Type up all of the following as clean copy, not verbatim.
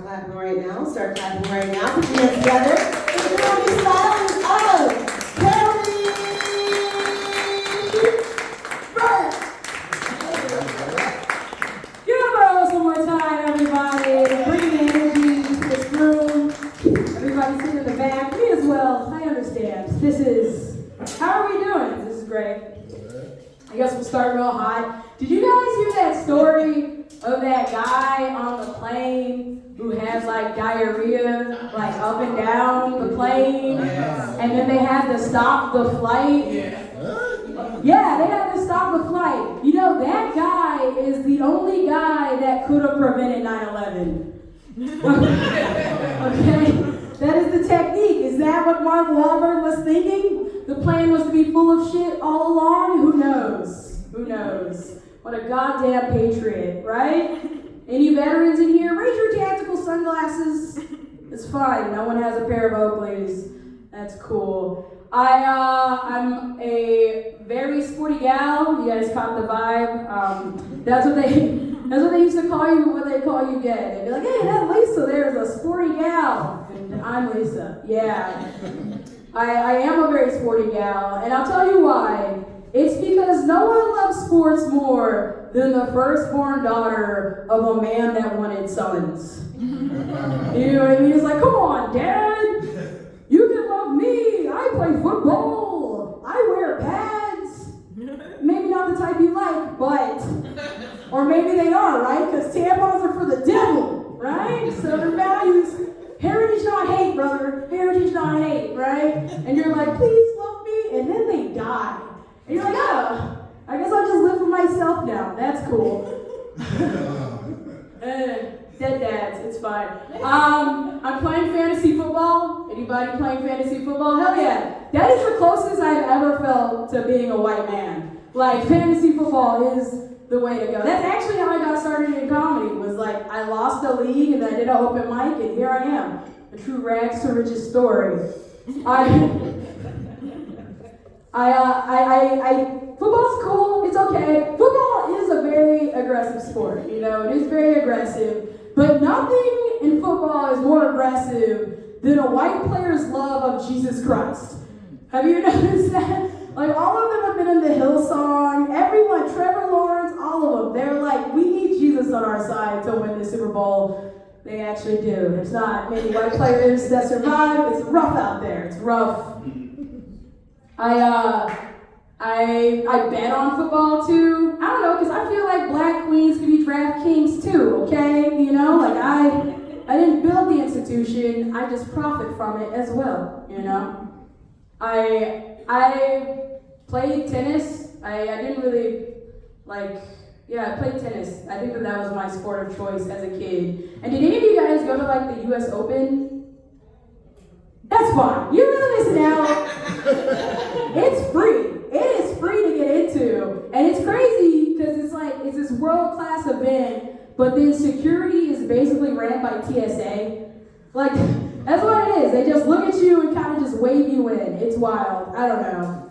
Clapping right now. Start clapping right now. Put your hands together. It's the only silence of Kari, Burt. Give it up one more time, everybody. Bring the energy to this room. Everybody sitting in the back. Me as well. I understand. How are we doing? This is great. I guess we'll start real hot. Did you guys hear that story of that guy on the plane who has like diarrhea, like up and down the plane, and then they had to stop the flight? Yeah, they had to stop the flight. You know, that guy is the only guy that could have prevented 9/11. Okay? That is the technique. Is that what Mark Wahlberg was thinking? The plan was to be full of shit all along? Who knows? Who knows? What a goddamn patriot, right? Any veterans in here? Raise your tactical sunglasses. It's fine. No one has a pair of Oakleys. That's cool. I'm a very sporty gal. You guys caught the vibe. That's what they used to call you when they call you gay. They'd be like, hey, that Lisa there is a sporty gal. And I'm Lisa. Yeah. I am a very sporty gal, and I'll tell you why. It's because no one loves sports more than the firstborn daughter of a man that wanted sons. You know what I mean? It's like, come on, Dad. You can love me. I play football. I wear pads. Maybe not the type you like, but, or maybe they are, right? Because tampons are for the devil, right? So their values, heritage not hate, brother. Heritage not hate, right? And you're like, please love me. And then they die. And you're like, oh, I guess I'll just live for myself now. That's cool. Dead dads, it's fine. I'm playing fantasy football. Anybody playing fantasy football? Hell yeah. That is the closest I've ever felt to being a white man. Like, fantasy football is the way to go. That's actually how I got started in comedy, was like, I lost a league and then I did an open mic and here I am. A true rags to riches story. Football's cool, it's okay. Football is a very aggressive sport, you know, it is very aggressive. But nothing in football is more aggressive than a white player's love of Jesus Christ. Have you noticed that? Like, all of them have been in the Hillsong, everyone, Trevor Lawrence, all of them. They're like, we need Jesus on our side to win the Super Bowl. They actually do. There's not many white players that survive. It's rough out there. It's rough. I bet on football too. I don't know, because I feel like black queens could be draft kings too, okay? You know, like I didn't build the institution, I just profit from it as well, you know? I played tennis. I didn't really, I played tennis. I think that was my sport of choice as a kid. And did any of you guys go to like the US Open? That's fine. You're really missing out. It's free. It is free to get into. And it's crazy because it's this world-class event, but the security is basically ran by TSA. Like, that's what it is. They just look at you and kind of just wave you in. It's wild. I don't know.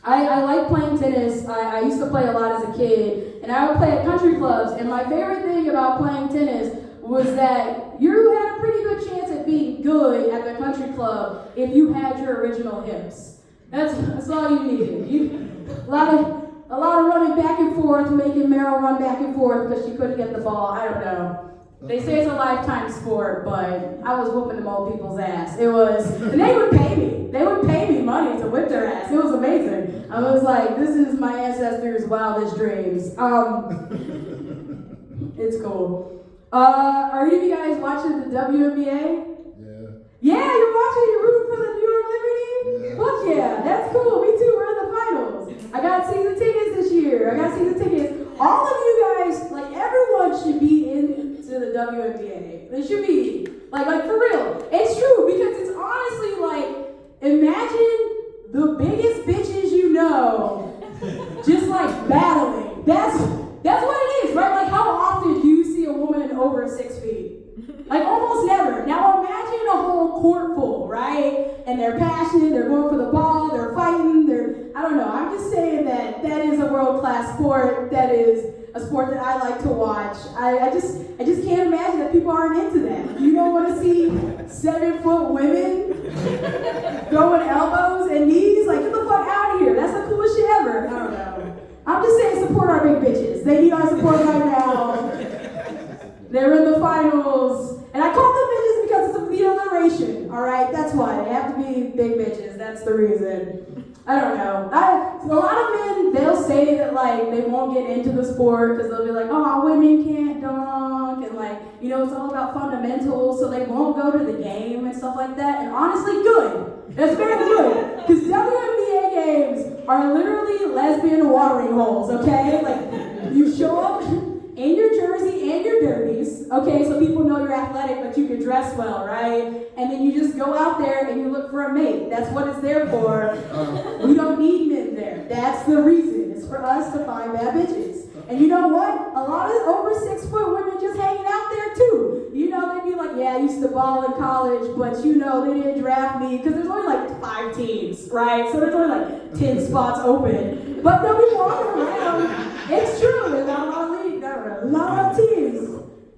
I like playing tennis. I used to play a lot as a kid, and I would play at country clubs, and my favorite thing about playing tennis was that you had a pretty good chance at being good at the country club if you had your original hips. That's all you needed. A lot of running back and forth, making Meryl run back and forth because she couldn't get the ball. I don't know. They say it's a lifetime sport, but I was whooping them old people's ass. And they would pay me. They would pay me money to whip their ass. It was amazing. I was like, this is my ancestors' wildest dreams. It's cool. Are any of you guys watching the WNBA? Yeah, you're watching, you're rooting for the New York Liberty? Yeah. Fuck yeah, that's cool. Me too, we're in the finals. I got season tickets this year. All of you guys, like, everyone should be into the WNBA. They should be. Like for real. It's true, because it's honestly like, imagine the biggest bitches you know just like battling. That's what it is, right? Like, how often do you see a woman over 6 feet? Like, almost never. Now imagine a whole court full, right? And they're passionate, they're going for the ball, they're fighting, I don't know. I'm just saying that is a world-class sport. That is a sport that I like to watch. I just can't imagine that people aren't into that. You don't want to see 7-foot women throwing elbows and knees? Like, get the fuck out of here. That's the coolest shit ever. I don't know. I'm just saying support our big bitches. They need our support right now. They're in the finals. And I call them bitches because it's of the alliteration. Alright, that's why. They have to be big bitches. That's the reason. I don't know. A lot of men, they'll say that like they won't get into the sport because they'll be like, oh, women can't dunk, and like, you know, it's all about fundamentals, so they won't go to the game and stuff like that. And honestly, good. That's very good. Because WNBA games are literally lesbian watering holes, okay? Like, you show up in your jersey and your derbies, okay, so people know you're athletic, but you can dress well, right? And then you just go out there and you look for a mate. That's what it's there for. We don't need men there. That's the reason. It's for us to find bad bitches. And you know what? A lot of over 6-foot women just hanging out there too. You know, they'd be like, yeah, I used to ball in college, but you know, they didn't draft me because there's only like 5 teams, right? So there's only like 10 spots open. But they'll be walking around. It's true. There's not a lot of leagues. I don't know. A lot of teams.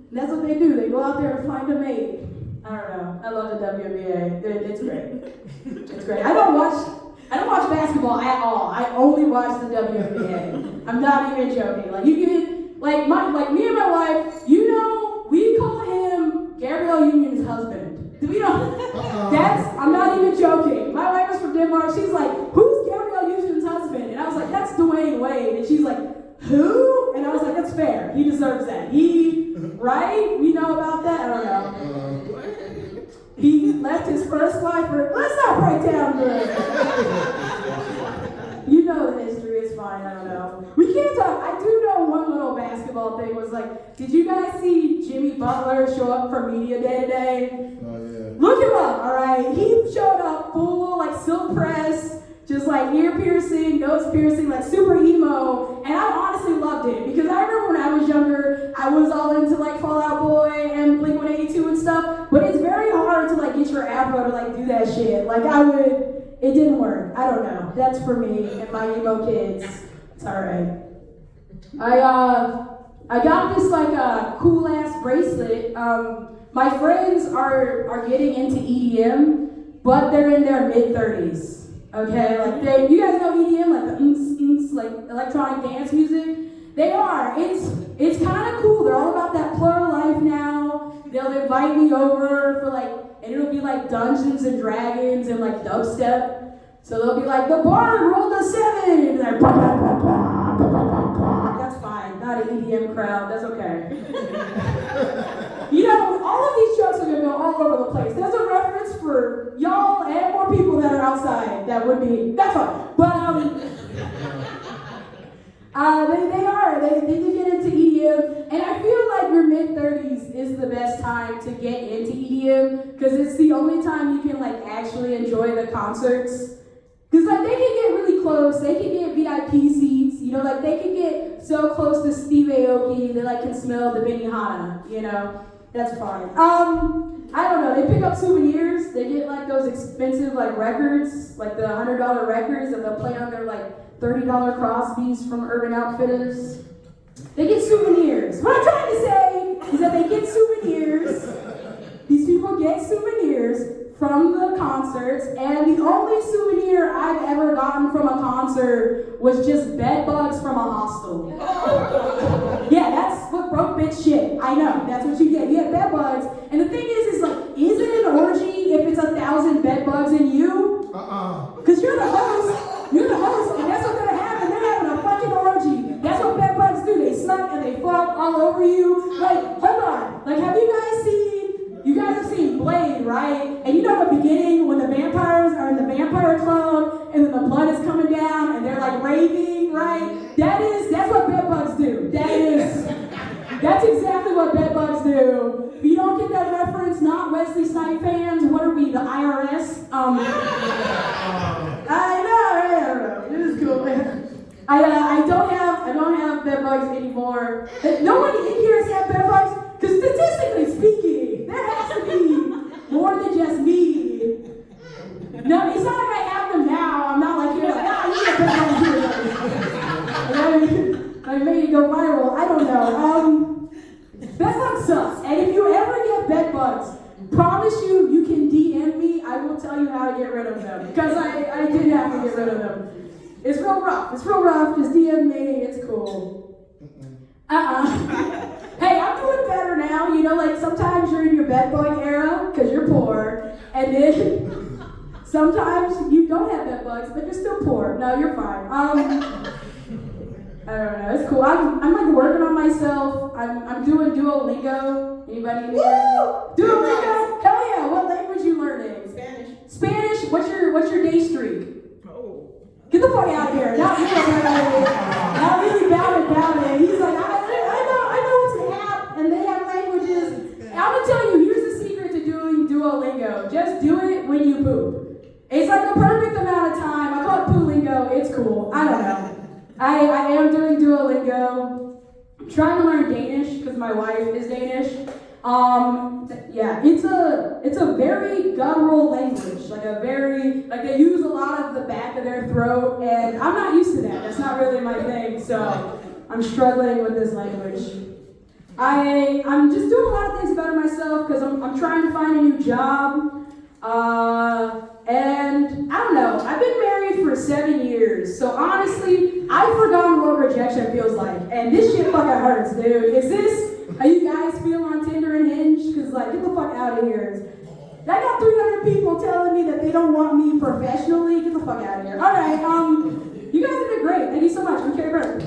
And that's what they do. They go out there and find a mate. I don't know. I love the WNBA. It's great. It's great. I don't watch basketball at all. I only watch the WNBA. I'm not even joking. Like you can, like me and my wife. You know, we call him Gabrielle Union's husband. Do we know? I'm not even joking. My wife is from Denmark. She's like, who's Gabrielle Union's husband? And I was like, that's Dwayne Wade. And she's like, who? And I was like, that's fair. He deserves that. Right? We know about that? I don't know. He left his first wife for, let's not break down good. You know the history, it's fine, I don't know. We can't talk, I do know one little basketball thing was like, did you guys see Jimmy Butler show up for Media Day today? Oh, yeah. Look him up, alright? He showed up full, like, silk press, just like ear piercing, nose piercing, like super emo, and I honestly loved it because I remember when I was younger, I was all into like Fall Out Boy and Blink-182 and stuff, but it's very hard to like get your afro to like do that shit. Like it didn't work. I don't know. That's for me and my emo kids. It's alright. I got this like a cool ass bracelet. My friends are getting into EDM, but they're in their mid-30s. Okay, like you guys know EDM, like the like electronic dance music. They are. It's kind of cool. They're all about that plural life now. They'll invite me over for like, and it'll be like Dungeons and Dragons and like dubstep. So they'll be like, the Burt rolled a 7, and like, bah, bah, bah, bah, bah, bah, bah. That's fine. Not an EDM crowd. That's okay. You know, all of these jokes are gonna go all over the place. There's a reference for y'all and more people that are outside. That would be, that's fine. But they do get into EDM, and I feel like your mid-30s is the best time to get into EDM because it's the only time you can like actually enjoy the concerts. Because like they can get really close, they can get VIP seats, you know, like they can get so close to Steve Aoki they like can smell the Benihana, you know. That's fine. I don't know, they pick up souvenirs, they get like those expensive like records, like the $100 records that they'll play on their like $30 Crosbys from Urban Outfitters. They get souvenirs. What I'm trying to say is that they get souvenirs. These people get souvenirs from the concerts, and the only souvenir I've ever gotten from a concert was just bed bugs from a hostel. Yeah, that's what broke bitch shit. I know, that's what you get. You get bed bugs, and the thing is like, is it an orgy if it's 1,000 bed bugs in you? Because you're the host, and that's what's gonna happen. They're having a fucking orgy. That's what bed bugs do. They suck and they fuck all over you. Like, hold on. Like, have you guys have seen Blade, right? And you know the beginning when the vampires are in the vampire club and then the blood is coming down and they're like raving, right? That's what bed bugs do. That's exactly what bed bugs do. If you don't get that reference, not Wesley Snipes fans, what are we, the IRS? I know. It is cool. I don't have bed bugs anymore. Nobody in here has had bed bugs, because statistically speaking, there has to be more than just me. No, it's not like I have them now. I'm not like, you're like, you get bed bugs here. I made it go viral. I bugs. Promise you, you can DM me. I will tell you how to get rid of them. Because I did have to get rid of them. It's real rough. It's real rough. Just DM me. It's cool. Hey, I'm doing better now. You know, like sometimes you're in your bed bug era because you're poor. And then sometimes you don't have bed bugs, but you're still poor. No, you're fine. I don't know. It's cool. I'm like working on myself. I'm doing Duolingo. Anybody in here? Duolingo? Hell yeah! What language you learning? Spanish. Spanish? What's your day streak? Oh. Get the fuck out of here! Not really about it. He's like, I know it's an app and they have languages. I'm gonna tell you. Here's the secret to doing Duolingo. Just do it when you poop. It's like a perfect amount of time. I call it Poolingo. It's cool. I don't know. I am doing Duolingo. I'm trying to learn Danish because my wife is Danish. Yeah, it's a very guttural language. Like they use a lot of the back of their throat, and I'm not used to that. That's not really my thing. So I'm struggling with this language. I'm just doing a lot of things better myself because I'm trying to find a new job. And I don't know, I've been married for 7 years, so honestly, I've forgotten what rejection feels like, and this shit fucking hurts, dude. Are you guys feeling on Tinder and Hinge? Because, like, get the fuck out of here. I got 300 people telling me that they don't want me professionally. Get the fuck out of here. All right, you guys have been great. Thank you so much. I'm Kari Burt.